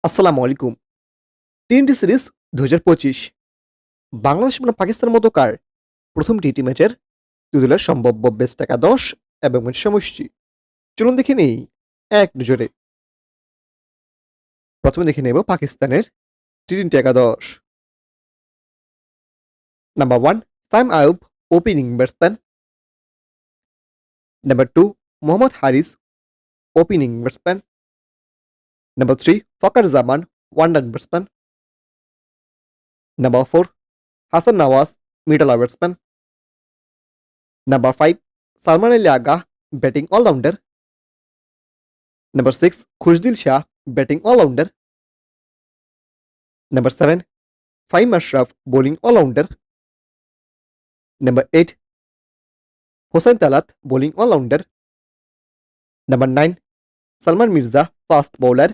আসসালামু আলাইকুম। টি-20 সিরিজ ২০২৫ বাংলাদেশ বনাম পাকিস্তানের মধ্যকার প্রথম টি-20 ম্যাচের ২ দলের সম্ভাব্য বেস্ট একাদশ এবং ম্যাচের সময়সূচি। চলুন দেখে নেই এক নজরে। প্রথমে দেখে নেব পাকিস্তানের টি-20 একাদশ। Number 1 Saim Ayub opening batsman. Number 2 Mohammad Haris opening batsman. Number 3 Fakhar Zaman one down batsman. Number 4 Hasan Nawaz middle order batsman. Number 5 Salman Ali Agha batting allrounder. Number 6 Khushdil Shah batting all-rounder. Number 7 Fahim Ashraf bowling all-rounder. Number 8 Hossain Talat bowling all-rounder. Number 9 Salman Mirza fast bowler.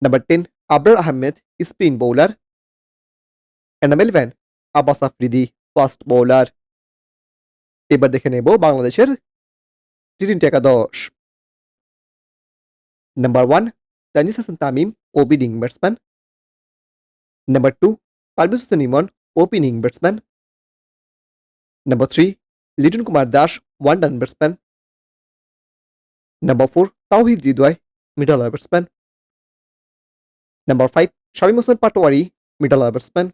Number 10 Abrar Ahmed spin bowler. And number 11 Abbas Afridi fast bowler. এবার দেখে নেব বাংলাদেশের টি-20 একাদশ। Number 1 Tanis Hassan Tamim opening batsman. Number 2 Parvez Hossain Imon opening batsman. Number 3 Liton Kumar Dash one down batsman. Number 4 Tauhid Hridoy middle order batsman. Number 5 Shamim Hossain Patwari middle order batsman.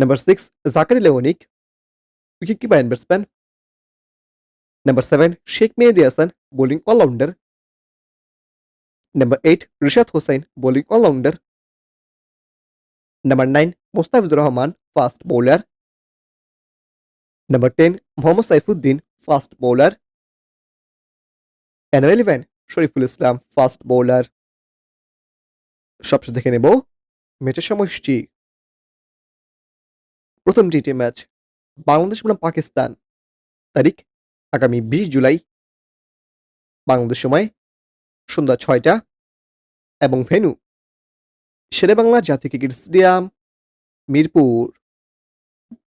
Number 6 Zakari Leonik wicketkeeper and batsman. Number 7 Sheikh Mehdi Hassan bowling all-rounder. Number 8 Rishad Hossain bowling all-rounder. Number 9 Mustafizur Rahman fast bowler. Number 10 Mohammad Saifuddin fast bowler. And number 11 Shariful Islam fast bowler. সবশেষে দেখে নেব ম্যাচের সময়সূচি। প্রথম টি-20 match Bangladesh বনাম পাকিস্তান, তারিখ আগামী 20 জুলাই বাংলাদেশ সময় সন্ধ্যা ৬টা এবং ভেন্যু শেরেবাংলা জাতীয় ক্রিকেট স্টেডিয়াম, মিরপুর।